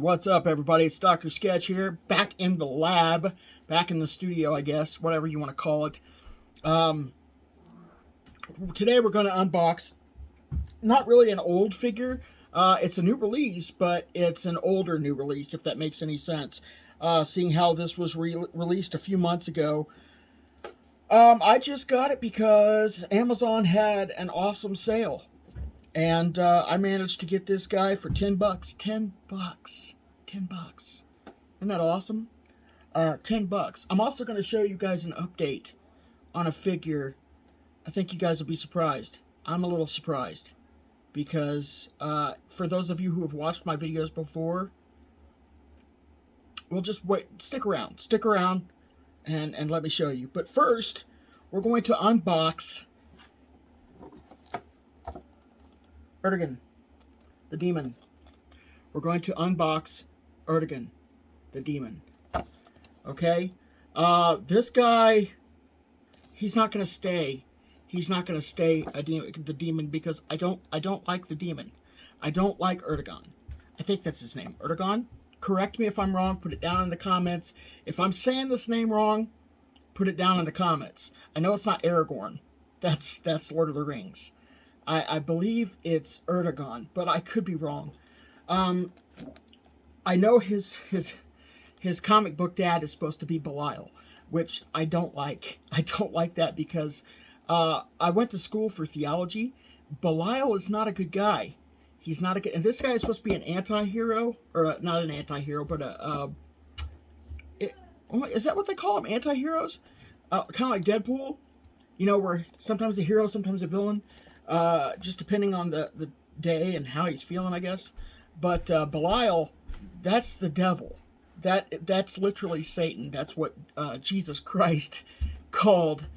What's up, everybody? It's Dr. Sketch here, back in the lab, back in the studio, I guess, whatever you want to call it. Today we're going to unbox, not really an old figure. It's a new release, but it's an older new release, if that makes any sense. Seeing how this was released a few months ago. I just got it because Amazon had an awesome sale. And I managed to get this guy for $10. $10. Isn't that awesome? $10. I'm also going to show you guys an update on a figure. I think you guys will be surprised. I'm a little surprised. Because for those of you who have watched my videos before, well, just wait. Stick around. Stick around and let me show you. But first, we're going to unbox Etrigan, the demon. We're going to unbox Etrigan, the demon. Okay? This guy, he's not going to stay. He's not going to stay the demon because I don't like the demon. I don't like Etrigan. I think that's his name. Etrigan? Correct me if I'm wrong. Put it down in the comments. If I'm saying this name wrong, put it down in the comments. I know it's not Aragorn. That's Lord of the Rings. I believe it's Etrigan, but I could be wrong. I know his comic book dad is supposed to be Belial, which I don't like. I don't like that because I went to school for theology. Belial is not a good guy. He's not a good... And this guy is supposed to be an anti-hero, or not an anti-hero, but is that what they call them? Anti-heroes? Kind of like Deadpool, you know, where sometimes a hero, sometimes a villain. Just depending on the day and how he's feeling, I guess. But Belial, that's the devil. That's literally Satan. That's what Jesus Christ called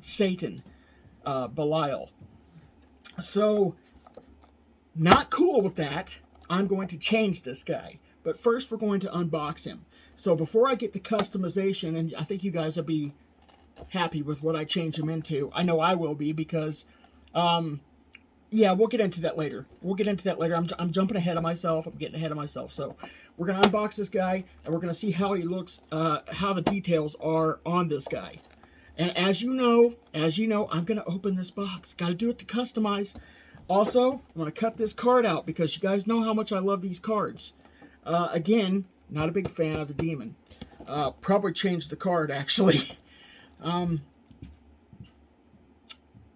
Satan, Belial. So, not cool with that. I'm going to change this guy. But first, we're going to unbox him. So before I get to customization, and I think you guys will be happy with what I change him into. I know I will be because... yeah, we'll get into that later. I'm jumping ahead of myself. I'm getting ahead of myself. So we're going to unbox this guy, and we're going to see how he looks, how the details are on this guy. And as you know, I'm going to open this box. Got to do it to customize. Also, I'm going to cut this card out because you guys know how much I love these cards. Again, not a big fan of the demon. Probably change the card, actually.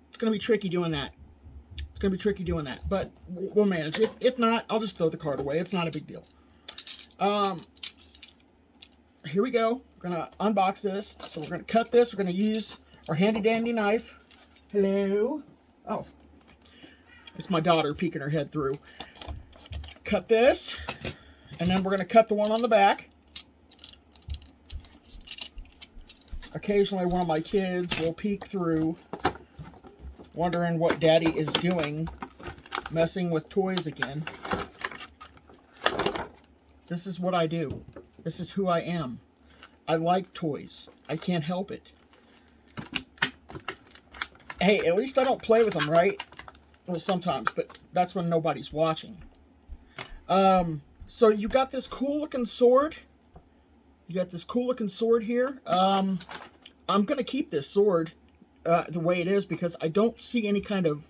It's going to be tricky doing that. But we'll manage it. If not, I'll just throw the card away. It's not a big deal. Here we go. We're going to unbox this. So we're going to cut this. We're going to use our handy-dandy knife. Hello. Oh. It's my daughter peeking her head through. Cut this. And then we're going to cut the one on the back. Occasionally one of my kids will peek through, wondering what Daddy is doing, messing with toys again. This is what I do. This is who I am. I like toys. I can't help it. Hey, at least I don't play with them, right? Well, sometimes, but that's when nobody's watching. So you got this cool-looking sword. You got this cool-looking sword here. I'm going to keep this sword the way it is because I don't see any kind of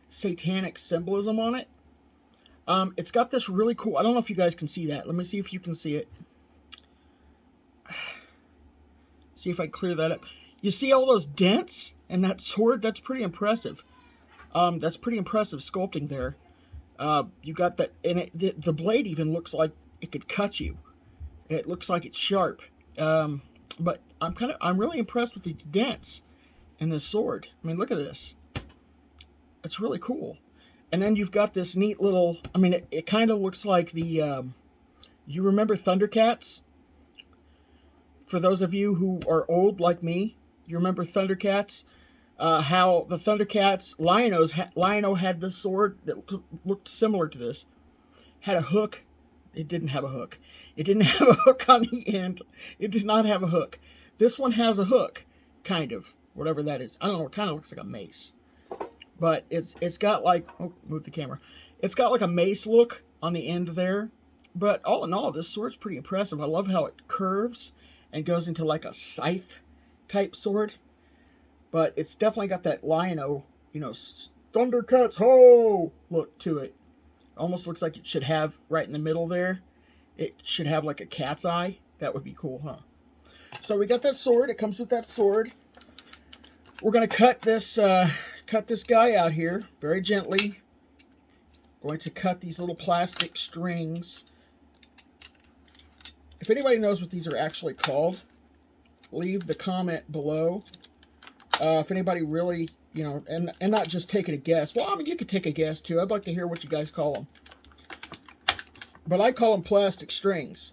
satanic symbolism on it. It's got this really cool... I don't know if you guys can see that. Let me see if you can see it. See if I clear that up. You see all those dents in that sword? That's pretty impressive. That's pretty impressive sculpting there. You got that... And the blade even looks like it could cut you. It looks like it's sharp. But I'm really impressed with these dents in this sword. I mean, look at this. It's really cool. And then you've got this neat little... I mean, it kind of looks like the... you remember Thundercats? For those of you who are old like me, you remember Thundercats? How the Thundercats... Lion-O had this sword that looked similar to this. Had a hook. It didn't have a hook. It didn't have a hook on the end. It did not have a hook. This one has a hook, kind of. Whatever that is. I don't know. It kind of looks like a mace. But it's got like... Oh, move the camera. It's got like a mace look on the end there. But all in all, this sword's pretty impressive. I love how it curves and goes into like a scythe type sword. But it's definitely got that Lion-O, Thundercats ho look to it. Almost looks like it should have right in the middle there. It should have like a cat's eye. That would be cool, huh? So we got that sword. It comes with that sword. We're going to cut this guy out here very gently. Going to cut these little plastic strings. If anybody knows what these are actually called, leave the comment below. If anybody really, and not just taking a guess. Well, I mean, you could take a guess too. I'd like to hear what you guys call them. But I call them plastic strings.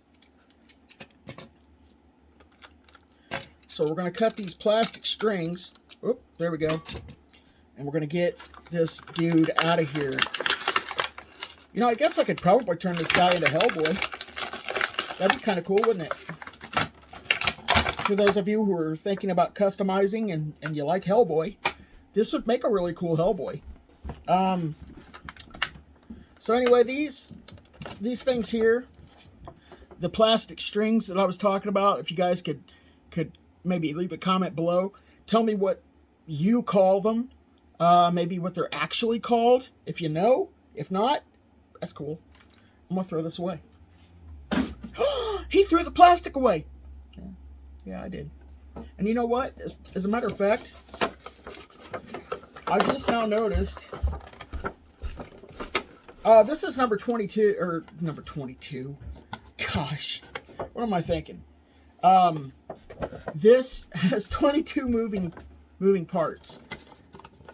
So we're going to cut these plastic strings. Oop, there we go. And we're going to get this dude out of here. I guess I could probably turn this guy into Hellboy. That'd be kind of cool, wouldn't it? For those of you who are thinking about customizing and you like Hellboy, this would make a really cool Hellboy. So anyway, these things here, the plastic strings that I was talking about, if you guys could maybe leave a comment below, tell me what you call them, maybe what they're actually called, if you know. If not, that's cool. I'm going to throw this away. He threw the plastic away. Yeah, I did. And you know what? As a matter of fact, I just now noticed, this is number 22, or number 22. Gosh, what am I thinking? This has 22 moving parts.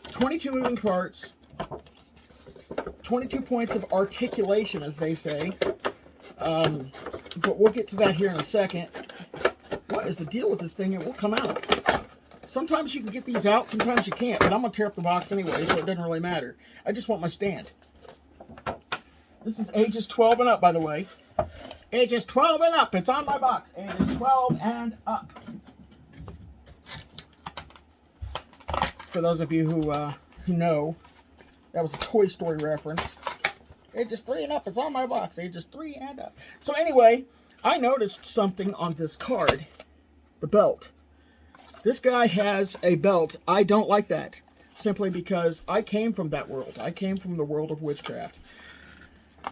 22 moving parts. 22 points of articulation, as they say. But we'll get to that here in a second. What is the deal with this thing? It will come out. Sometimes you can get these out, sometimes you can't. But I'm going to tear up the box anyway, so it doesn't really matter. I just want my stand. This is ages 12 and up, by the way. Ages 12 and up. It's on my box. Ages 12 and up. For those of you who know, that was a Toy Story reference. Ages 3 and up. It's on my box. Ages 3 and up. So anyway, I noticed something on this card. The belt. This guy has a belt. I don't like that. Simply because I came from that world. I came from the world of witchcraft.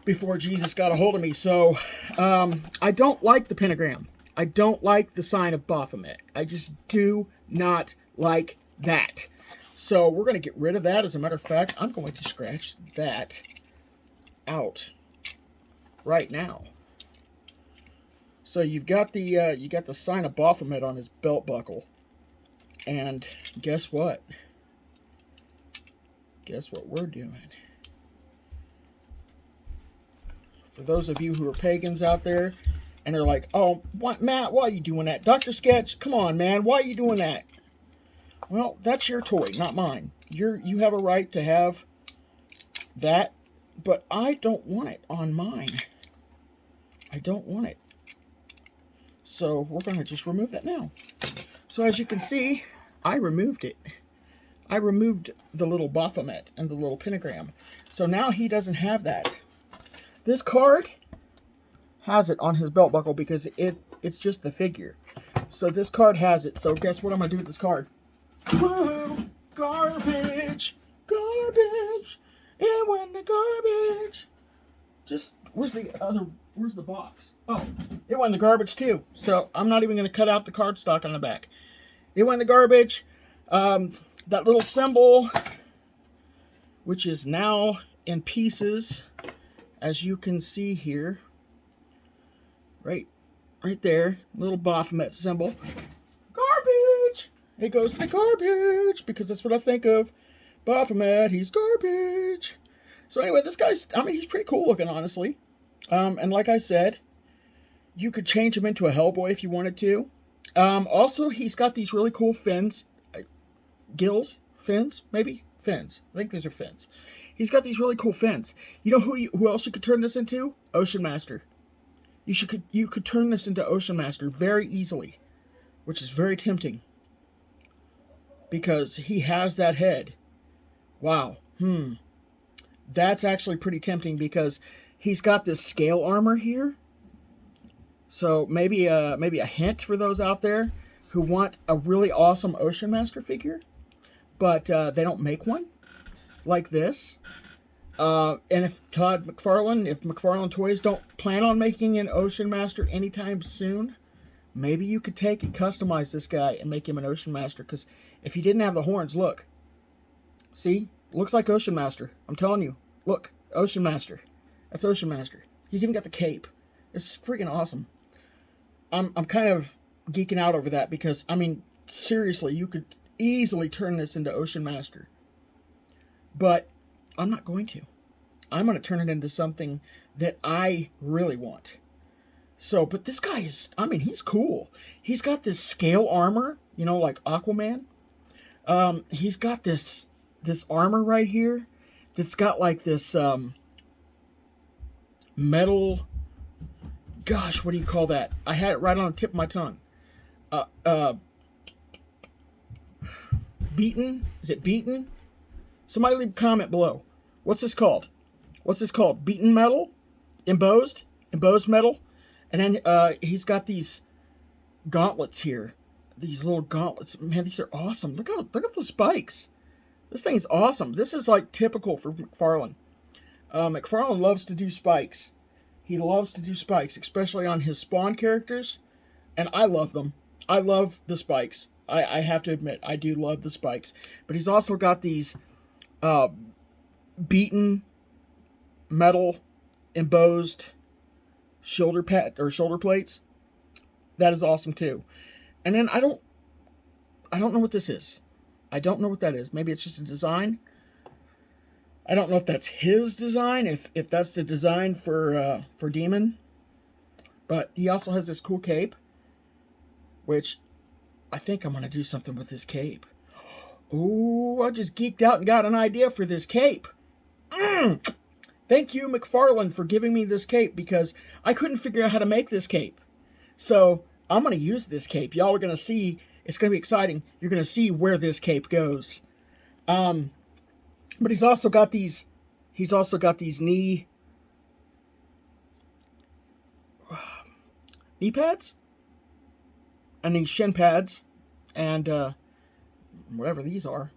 Before Jesus got a hold of me. So, I don't like the pentagram. I don't like the sign of Baphomet. I just do not like that. So, we're going to get rid of that. As a matter of fact, I'm going to scratch that out right now. So you've got the sign of Baphomet on his belt buckle, and guess what? Guess what we're doing? For those of you who are pagans out there, and are like, "Oh, what, Matt? Why are you doing that, Dr. Sketch? Come on, man, why are you doing that?" Well, that's your toy, not mine. You have a right to have that, but I don't want it on mine. I don't want it. So we're going to just remove that now. So as you can see, I removed it. I removed the little Baphomet and the little pentagram. So now he doesn't have that. This card has it on his belt buckle because it's just the figure. So this card has it. So guess what I'm going to do with this card? Whoa, garbage, garbage, it went the garbage. Just, where's the box? Oh, it went in the garbage too. So I'm not even going to cut out the cardstock on the back. It went in the garbage. That little symbol, which is now in pieces, as you can see here. Right there, little Baphomet symbol. Garbage! It goes to the garbage, because that's what I think of. Baphomet, he's garbage. So anyway, this guy's, he's pretty cool looking, honestly. And like I said, you could change him into a Hellboy if you wanted to. Also, he's got these really cool fins. Gills? Fins? Maybe? Fins. I think these are fins. He's got these really cool fins. You know who else you could turn this into? Ocean Master. You could turn this into Ocean Master very easily, which is very tempting. Because he has that head. Wow. That's actually pretty tempting because He's got this scale armor here. So maybe a hint for those out there who want a really awesome Ocean Master figure, but they don't make one like this. And if McFarlane Toys don't plan on making an Ocean Master anytime soon, maybe you could take and customize this guy and make him an Ocean Master. Because if he didn't have the horns, look. See? Looks like Ocean Master. I'm telling you. Look. Ocean Master. That's Ocean Master. He's even got the cape. It's freaking awesome. I'm kind of geeking out over that because, I mean, seriously, you could easily turn this into Ocean Master. But I'm not going to. I'm going to turn it into something that I really want. So, but this guy is, I mean, he's cool. He's got this scale armor, you know, like Aquaman. He's got this armor right here that's got like this metal, gosh, what do you call that? I had it right on the tip of my tongue. Beaten? Is it beaten? Somebody leave a comment below. What's this called? What's this called? Beaten metal? Embossed? Embossed metal? And then he's got these gauntlets here. These little gauntlets. Man, these are awesome. Look at the spikes. This thing is awesome. This is like typical for McFarlane. McFarlane loves to do spikes. He loves to do spikes, especially on his Spawn characters. And I love them. I love the spikes. I have to admit, I do love the spikes. But he's also got these beaten metal embossed shoulder plates. That is awesome too. And then I don't know what this is. I don't know what that is. Maybe it's just a design. I don't know if that's his design, if that's the design for Demon. But he also has this cool cape, which I think I'm going to do something with this cape. Oh, I just geeked out and got an idea for this cape. Thank you, McFarlane, for giving me this cape because I couldn't figure out how to make this cape. So I'm going to use this cape. Y'all are going to see. It's going to be exciting. You're going to see where this cape goes. But he's also got these. He's also got these knee pads and these shin pads and whatever these are.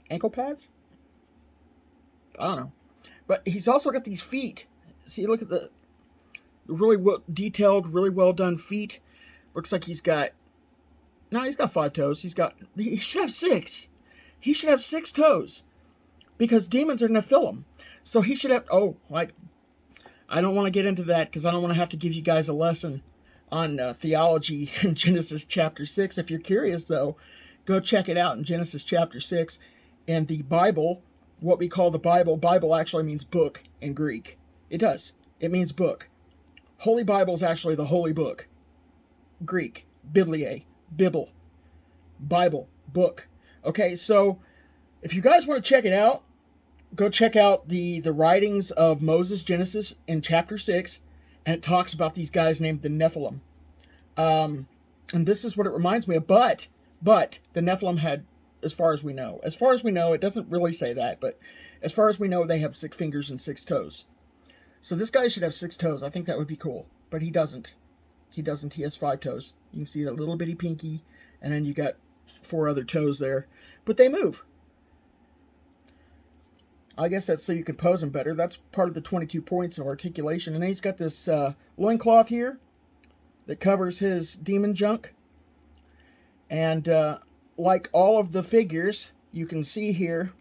Ankle pads? I don't know. But he's also got these feet. See, look at the really well detailed, really well done feet. Looks like he's got 5 toes. He should have 6. He should have 6 toes. Because demons are Nephilim. So he should have, I don't want to get into that because I don't want to have to give you guys a lesson on theology in Genesis chapter 6. If you're curious, though, go check it out in Genesis chapter 6. In the Bible, what we call the Bible actually means book in Greek. It does. It means book. Holy Bible is actually the holy book. Greek. Biblie. Bible. Bible. Book. Okay, so if you guys want to check it out, go check out the writings of Moses, Genesis, in chapter 6, and it talks about these guys named the Nephilim. And this is what it reminds me of, but the Nephilim had, as far as we know, it doesn't really say that, but as far as we know, they have 6 fingers and 6 toes. So this guy should have 6 toes. I think that would be cool, but he doesn't. He has 5 toes. You can see that little bitty pinky, and then you got 4 other toes there, but they move. I guess that's so you can pose him better. That's part of the 22 points of articulation. And then he's got this loincloth here that covers his demon junk. And like all of the figures, you can see here,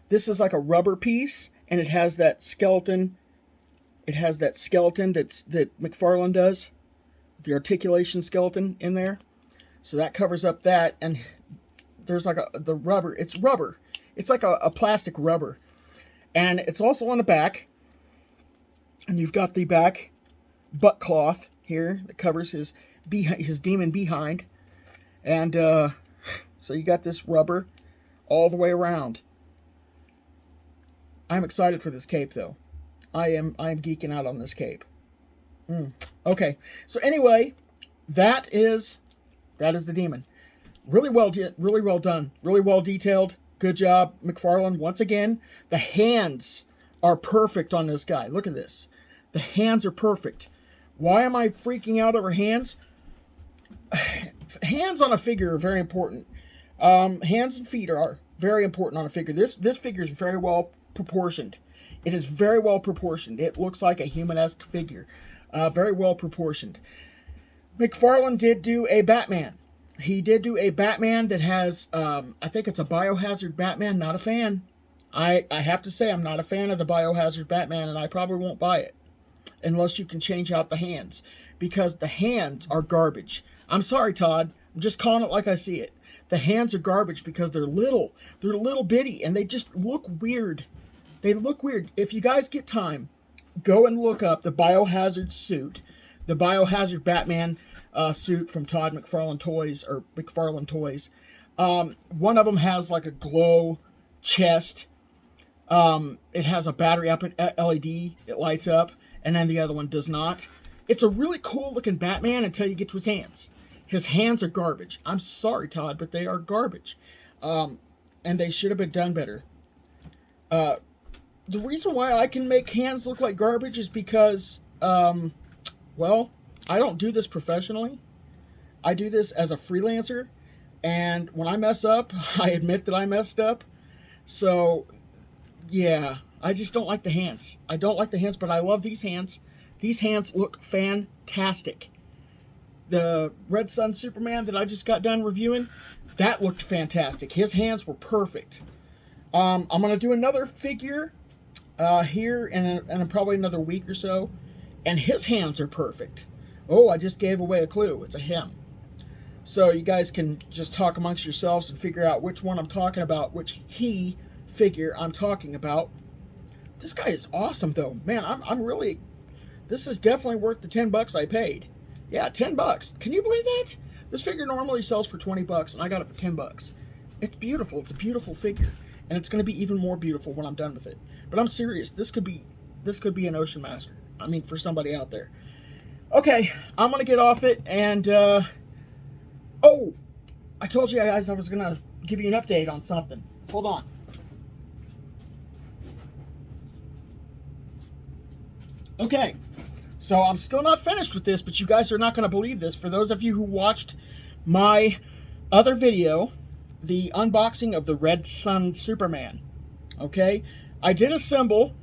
this is like a rubber piece, and it has that skeleton. It has that skeleton that McFarlane does, the articulation skeleton in there. So that covers up that, and there's like the rubber. It's rubber. It's like a plastic rubber. And it's also on the back. And you've got the back butt cloth here that covers his demon behind. And so you got this rubber all the way around. I'm excited for this cape, though. I am geeking out on this cape. Okay. So anyway, that is the demon. Really well done. Really well detailed. Good job, McFarlane. Once again, the hands are perfect on this guy. Look at this. The hands are perfect. Why am I freaking out over hands? Hands on a figure are very important. Hands and feet are very important on a figure. This figure is very well proportioned. It is very well proportioned. It looks like a human-esque figure. Very well proportioned. McFarlane did do a Batman. He did do a Batman that has, I think it's a Biohazard Batman. Not a fan. I have to say I'm not a fan of the Biohazard Batman, and I probably won't buy it unless you can change out the hands, because the hands are garbage. I'm sorry, Todd. I'm just calling it like I see it. The hands are garbage because they're little. They're little bitty, and they just look weird. They look weird. If you guys get time, go and look up the Biohazard suit, the Biohazard Batman suit from Todd McFarlane Toys, or McFarlane Toys. One of them has like a glow chest. It has a battery up LED. It lights up, and then the other one does not. It's a really cool looking Batman until you get to his hands. His hands are garbage. I'm sorry, Todd, but they are garbage. And they should have been done better. The reason why I can make hands look like garbage is because, well, I don't do this professionally. I do this as a freelancer. And when I mess up, I admit that I messed up. So, yeah, I just don't like the hands. I don't like the hands, but I love these hands. These hands look fantastic. The Red Sun Superman that I just got done reviewing, that looked fantastic. His hands were perfect. I'm going to do another figure here in probably another week or so, and his hands are perfect. Oh, I just gave away a clue. It's a him. So you guys can just talk amongst yourselves and figure out which one I'm talking about, which he figure I'm talking about. This guy is awesome, though. Man, I'm really... This is definitely worth the $10 I paid. Yeah, $10. Can you believe that? This figure normally sells for $20, and I got it for $10. It's beautiful. It's a beautiful figure, and it's going to be even more beautiful when I'm done with it. But I'm serious. This could be an Ocean Master. I mean, for somebody out there. Okay, I'm going to get off it, and oh, I told you guys I was going to give you an update on something. Hold on. Okay. So I'm still not finished with this, but you guys are not going to believe this. For those of you who watched my other video, the unboxing of the Red Sun Superman, okay, I did assemble,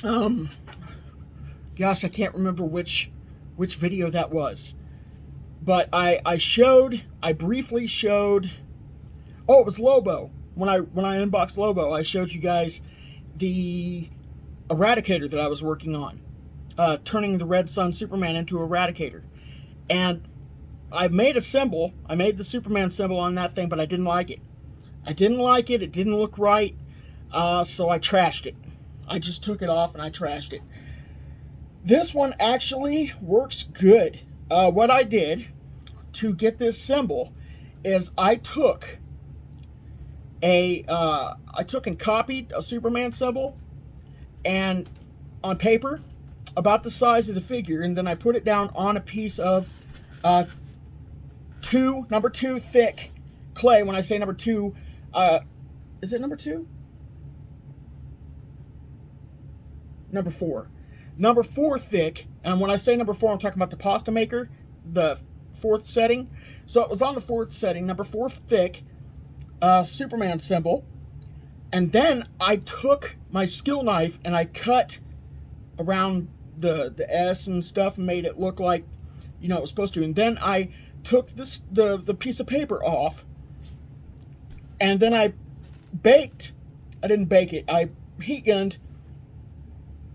gosh, I can't remember which video that was, but I briefly showed, oh, it was Lobo. When I unboxed Lobo, I showed you guys the Eradicator that I was working on. Turning the Red Sun Superman into Eradicator. And I made a symbol. I made the Superman symbol on that thing, but I didn't like it. I didn't like it. It didn't look right. So I trashed it. I just took it off and I trashed it. This one actually works good. What I did to get this symbol is I took and copied a Superman symbol and on paper about the size of the figure, and then I put it down on a piece of number 2 thick clay. When I say number 2, is it number 2? Number 4. Number 4 thick, and when I say number 4, I'm talking about the pasta maker, the 4th setting. So it was on the 4th setting, number 4 thick, Superman symbol. And then I took my skill knife and I cut around the S and stuff and made it look like, you know, it was supposed to. And then I took the piece of paper off, and then I didn't bake it, I heat gunned,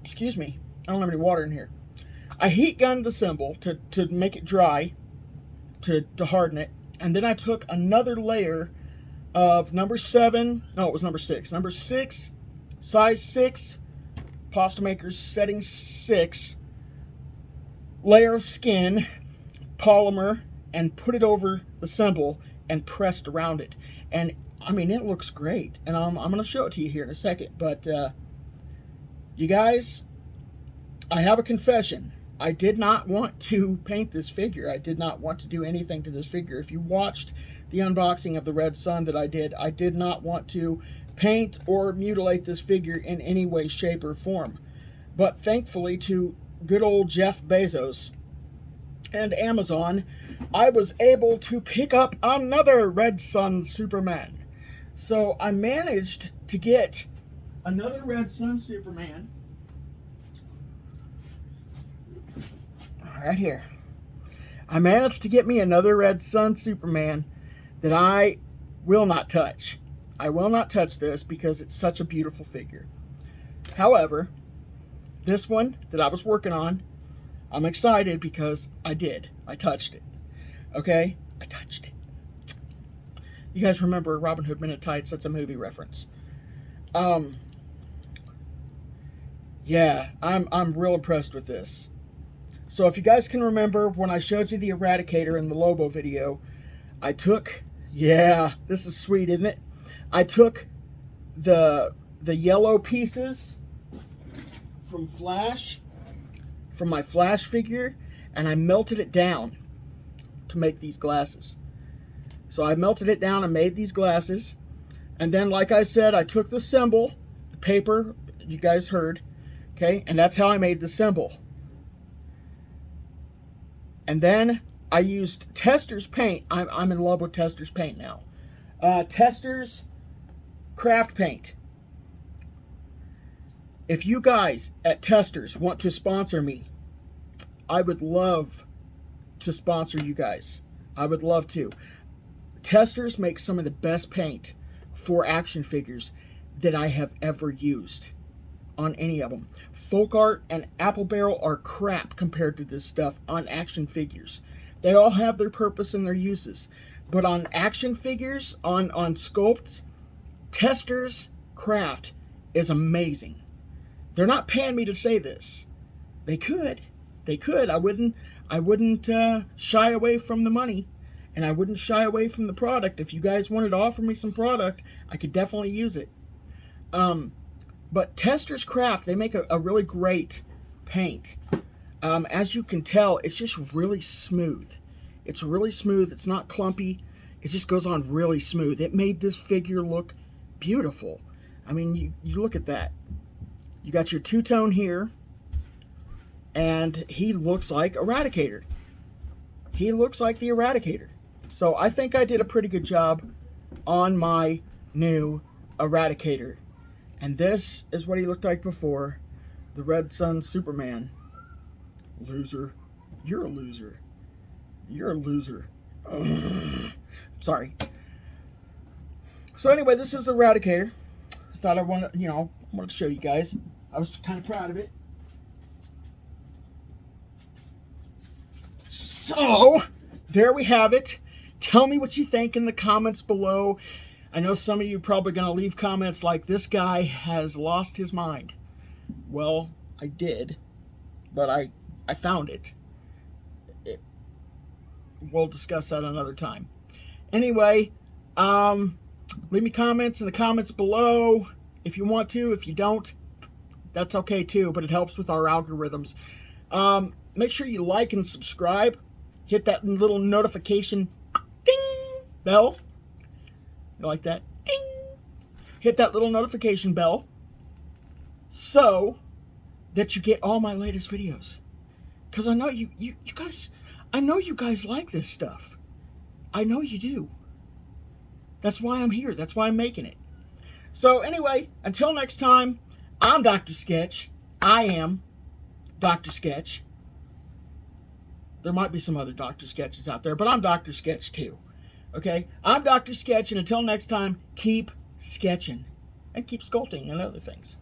excuse me, I don't have any water in here. I heat gunned the symbol to make it dry, to harden it, and then I took another layer of number 7, no, it was number 6, size 6, Pasta Maker's setting 6, layer of skin, polymer, and put it over the symbol and pressed around it. And I mean, it looks great. And I'm going to show it to you here in a second. But you guys, I have a confession. I did not want to paint this figure. I did not want to do anything to this figure. If you watched the unboxing of the Red Sun that I did not want to paint or mutilate this figure in any way, shape, or form. But thankfully to good old Jeff Bezos and Amazon, I was able to pick up another Red Sun Superman. So I managed to get another Red Sun Superman right here. I managed to get me another Red Sun Superman that I will not touch. I will not touch this because it's such a beautiful figure. However, this one that I was working on, I'm excited because I did. I touched it. Okay? I touched it. You guys remember Robin Hood Men in Tights? That's a movie reference. Yeah, I'm real impressed with this. So if you guys can remember when I showed you the Eradicator in the Lobo video, I took, yeah, this is sweet, isn't it? I took the yellow pieces from my Flash figure, and I melted it down to make these glasses. So I melted it down and made these glasses. And then, like I said, I took the symbol, the paper, you guys heard, okay? And that's how I made the symbol. And then I used Tester's paint. I'm in love with Tester's paint now. Tester's craft paint. If you guys at Tester's want to sponsor me, I would love to sponsor you guys. I would love to. Tester's makes some of the best paint for action figures that I have ever used on any of them. Folk Art and Apple Barrel are crap compared to this stuff on action figures. They all have their purpose and their uses. But on action figures, on sculpts, Tester's craft is amazing. They're not paying me to say this. They could. They could. I wouldn't shy away from the money, and I wouldn't shy away from the product. If you guys wanted to offer me some product, I could definitely use it. But Tester's Craft, they make a really great paint. As you can tell, it's just really smooth. It's really smooth. It's not clumpy. It just goes on really smooth. It made this figure look beautiful. I mean, you look at that. You got your two-tone here, and he looks like Eradicator. He looks like the Eradicator. So I think I did a pretty good job on my new Eradicator. And this is what he looked like before. The Red Sun Superman. Loser. You're a loser. You're a loser. Ugh. Sorry. So anyway, this is the Eradicator. I thought I wanted to show you guys. I was kind of proud of it. So, there we have it. Tell me what you think in the comments below. I know some of you are probably going to leave comments like, this guy has lost his mind. Well, I did, but I found it. We'll discuss that another time. Anyway, leave me comments in the comments below if you want to. If you don't, that's okay too, but it helps with our algorithms. Make sure you like and subscribe. Hit that little notification ding bell. You like that? Ding! Hit that little notification bell so that you get all my latest videos. Because I know you guys like this stuff. I know you do. That's why I'm here. That's why I'm making it. So anyway, until next time, I'm Dr. Sketch. I am Dr. Sketch. There might be some other Dr. Sketches out there, but I'm Dr. Sketch too. Okay? I'm Dr. Sketch, and until next time, keep sketching. And keep sculpting and other things.